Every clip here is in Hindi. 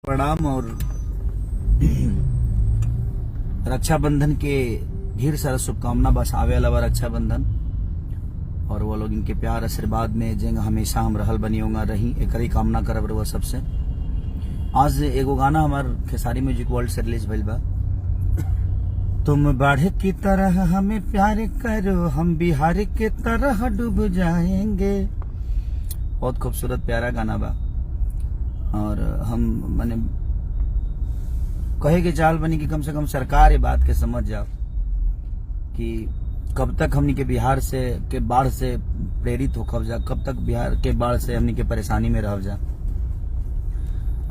प्रणाम। और रक्षाबंधन के ढेर सारा शुभकामना। बस आवे वाला रक्षाबंधन और वो लोग इनके प्यार आशीर्वाद में जेंग हमेशा हम रहल बनी होगा रही एक ही कामना करब रहुआ सबसे। आज एगो गाना हमार खेसारी म्यूजिक वर्ल्ड से रिलीज भइल बा। तुम बाढ़ की तरह हमें प्यार करो, हम बिहार की तरह डूब जाएंगे। बहुत खूबसूरत प्यारा गाना बा। और हम माने कहे के चाल बनी कि कम से कम सरकार ये बात के समझ जाओ कि कब तक हमनी के बिहार से के बाढ़ से प्रेरित हो खब जा, कब तक बिहार के बाढ़ से हमनी के परेशानी में रह जा।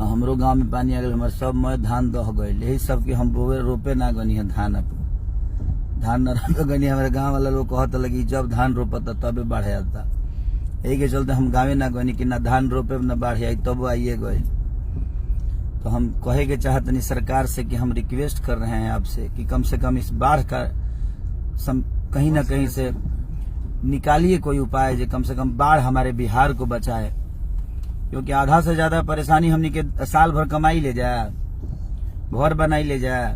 हमरो गांव में पानी आ गए, हमारे सब में धान दह गए। यही सब के हम बोवे रोपे ना गनी है धान धान न रोपे गनी। हमारे गांव वाला लोग कहता लगी जब धान रोपता तबे बाढ़ आता। यही के चलते हम गाँव ना गनी कि ना धान रोपे न बाढ़ आई, तब आइए गए। तो हम कहे के चाहते नहीं सरकार से कि हम रिक्वेस्ट कर रहे हैं आपसे कि कम से कम इस बाढ़ का कहीं ना कहीं से निकालिए कोई उपाय जो कम से कम बाढ़ हमारे बिहार को बचाए। क्योंकि आधा से ज्यादा परेशानी हमनी के साल भर कमाई ले जाए, घर बनाई ले जाए,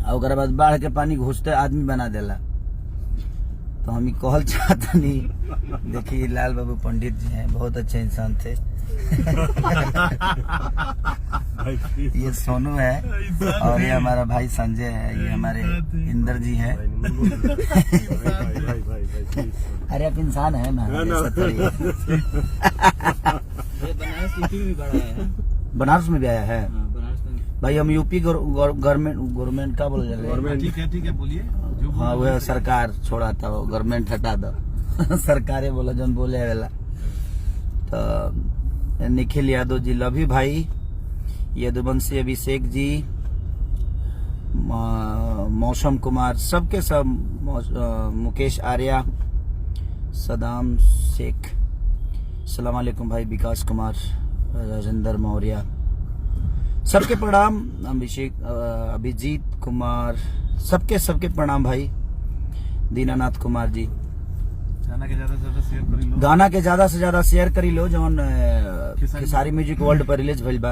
और बाद बाढ़ के पानी घुसते आदमी बना देला। तो हम कहल चाहते नहीं। देखिए लाल बाबू पंडित जी हैं, बहुत अच्छे इंसान थे। ये सोनू है और ये हमारा भाई संजय है, ये हमारे इंदर जी है। अरे आप इंसान है ना। बनारस में भी आया है भाई। हम यूपी गवर्नमेंट का बोल रहे हैं। ठीक है बोलिए। हाँ वह सरकार छोड़ा था, वो गवर्नमेंट हटा दो। सरकारें बोला जन बोले वाला। तो निखिल यादव जी, लभी भाई, यदुवंशी अभिषेक जी, मौसम कुमार, सबके सब, मुकेश आर्या, सदाम शेख, सलाम अलैकुम भाई, विकास कुमार, राजेंद्र मौर्य, सबके प्रणाम। अभिषेक, अभिजीत कुमार, सबके प्रणाम भाई। दीनानाथ कुमार जी, गाना के ज्यादा से ज्यादा शेयर करी लो जौन खेसारी म्यूजिक वर्ल्ड पर रिलीज भइल बा।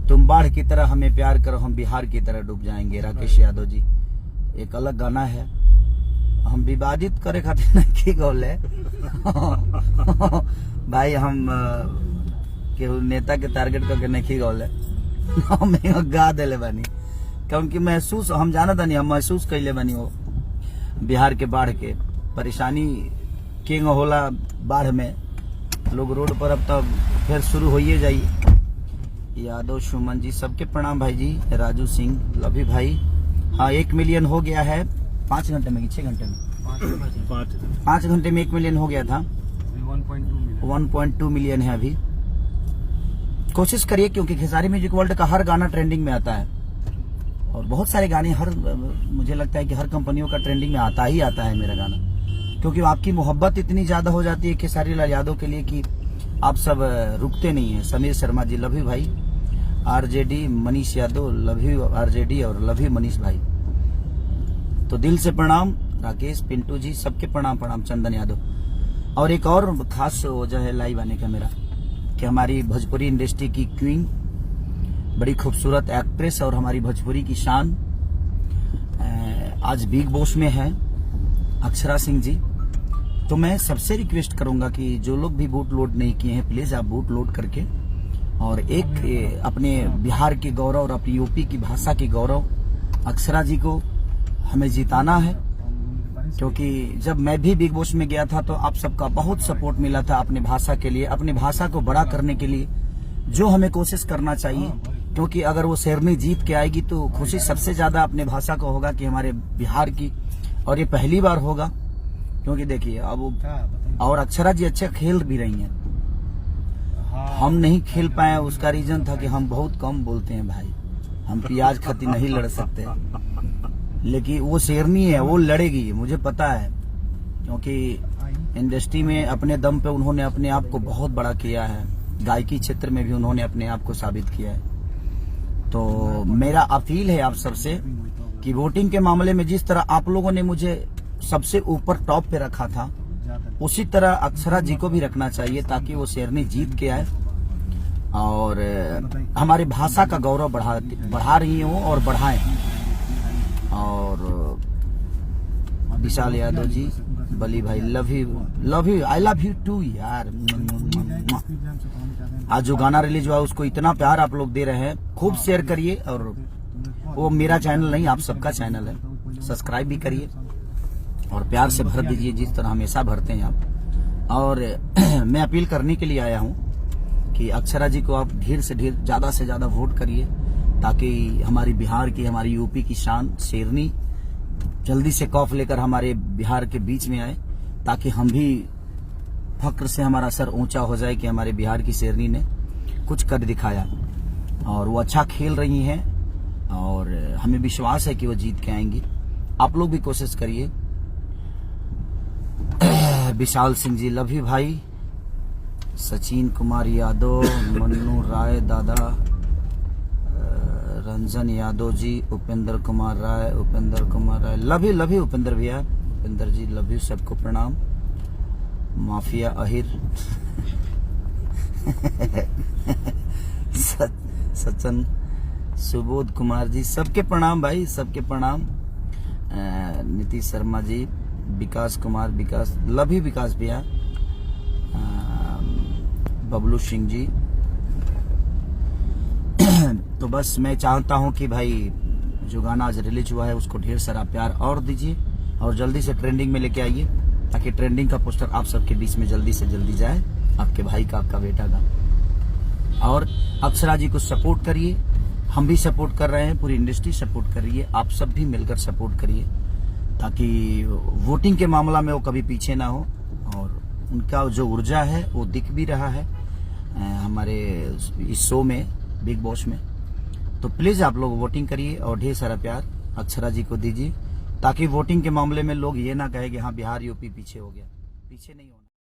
तुम बाढ़ की तरह हमें प्यार करो, हम बिहार की तरह डूब जाएंगे। राकेश यादव जी, एक अलग गाना है। हम विवादित करे खातिर नहीं गौले भाई। हम केहू नेता के टारगेट करके नहीं गौले, हम गा दिले बानी। क्योंकि महसूस हम जाना था नहीं, हम महसूस कैले बानी हो बिहार के बाढ़ के परेशानी किंग होला। बाढ़ में लोग रोड पर अब तब फिर शुरू होइए जाइए। यादव सुमन जी, सबके प्रणाम भाई जी। राजू सिंह, लभी भाई। हाँ 1 मिलियन हो गया है 5 घंटे में, 6 घंटे में 5 घंटे में 1 मिलियन हो गया था। 1.2 मिलियन है अभी। कोशिश करिए क्योंकि खेसारी म्यूजिक वर्ल्ड का हर गाना ट्रेंडिंग में आता है और बहुत सारे गाने मुझे लगता है कि हर कंपनियों का ट्रेंडिंग में आता है मेरा गाना। क्योंकि आपकी मोहब्बत इतनी ज्यादा हो जाती है खेसारी लाल यादव के लिए कि आप सब रुकते नहीं हैं। समीर शर्मा जी, लभी भाई। आरजेडी मनीष यादव, लभी आरजेडी और लभी मनीष भाई। तो दिल से प्रणाम। राकेश पिंटू जी, सबके प्रणाम। चंदन यादव। और एक और खास वजह है लाइव आने का मेरा कि हमारी भोजपुरी इंडस्ट्री की क्वीन, बड़ी खूबसूरत एक्ट्रेस और हमारी भोजपुरी की शान, आज बिग बॉस में है, अक्षरा सिंह जी। तो मैं सबसे रिक्वेस्ट करूंगा कि जो लोग भी वोट लोड नहीं किए हैं, प्लीज आप वोट लोड करके और एक अपने बिहार के गौरव और अपनी यूपी की भाषा के गौरव अक्षरा जी को हमें जिताना है। क्योंकि जब मैं भी बिग बॉस में गया था तो आप सबका बहुत सपोर्ट मिला था अपनी भाषा के लिए, अपनी भाषा को बड़ा करने के लिए, जो हमें कोशिश करना चाहिए। क्योंकि अगर वो शेरनी जीत के आएगी तो खुशी सबसे ज्यादा अपने भाषा को होगा कि हमारे बिहार की, और ये पहली बार होगा। क्योंकि देखिए अब और अक्षरा जी अच्छे खेल भी रही हैं, हम नहीं खेल पाए। उसका रीजन था कि हम बहुत कम बोलते हैं भाई, हम प्याज खाती नहीं लड़ सकते। लेकिन वो शेरनी है, वो लड़ेगी, मुझे पता है। क्योंकि इंडस्ट्री में अपने दम पे उन्होंने अपने आप को बहुत बड़ा किया है, गायकी क्षेत्र में भी उन्होंने अपने आप को साबित किया है। तो मेरा अपील है आप सबसे कि वोटिंग के मामले में जिस तरह आप लोगों ने मुझे सबसे ऊपर टॉप पे रखा था, उसी तरह अक्षरा जी को भी रखना चाहिए ताकि वो शेरनी जीत के आए और हमारी भाषा का गौरव बढ़ा रही हो और बढ़ाएं। और विशाल यादव जी, बली भाई, love you, I love you too यार। आज जो गाना रिलीज हुआ उसको इतना प्यार आप लोग दे रहे हैं, खूब शेयर करिए। और वो मेरा चैनल नहीं, आप सबका चैनल है, सब्सक्राइब भी करिए और प्यार से भर दीजिए जिस तरह हमेशा भरते हैं आप। और मैं अपील करने के लिए आया हूँ कि अक्षरा जी को आप ढेर से ढेर, ज्यादा से ज्यादा वोट करिए, ताकि हमारी बिहार की, हमारी यूपी की शान शेरनी जल्दी से कॉफ लेकर हमारे बिहार के बीच में आए, ताकि हम भी फक्र से हमारा सर ऊंचा हो जाए कि हमारे बिहार की शेरनी ने कुछ कर दिखाया। और वो अच्छा खेल रही हैं और हमें विश्वास है कि वो जीत के आएंगी। आप लोग भी कोशिश करिए। विशाल सिंह जी, लव यू भाई। सचिन कुमार यादव, मन्नू राय दादा, रंजन यादव जी, उपेंद्र कुमार राय, लव यू उपेंद्र भैया, उपेंद्र जी लव यू, सबको प्रणाम। माफिया अहिर सचन, सुबोध कुमार जी, सबके प्रणाम भाई, सबके प्रणाम। नीतीश शर्मा जी, विकास कुमार, लव यू विकास भैया। बबलू सिंह जी। तो बस मैं चाहता हूं कि भाई जो गाना आज रिलीज हुआ है उसको ढेर सारा प्यार और दीजिए और जल्दी से ट्रेंडिंग में लेके आइए, ताकि ट्रेंडिंग का पोस्टर आप सबके बीच में जल्दी से जल्दी जाए, आपके भाई का, आपका बेटा का। और अक्षरा जी को सपोर्ट करिए, हम भी सपोर्ट कर रहे हैं, पूरी इंडस्ट्री सपोर्ट कर रही है, आप सब भी मिलकर सपोर्ट करिए, ताकि वोटिंग के मामला में वो कभी पीछे ना हो। और उनका जो ऊर्जा है वो दिख भी रहा है हमारे इस शो में, बिग बॉस में। तो प्लीज आप लोग वोटिंग करिए और ढेर सारा प्यार अक्षरा जी को दीजिए, ताकि वोटिंग के मामले में लोग ये ना कहे कि हाँ बिहार यूपी पीछे हो गया, पीछे नहीं होना।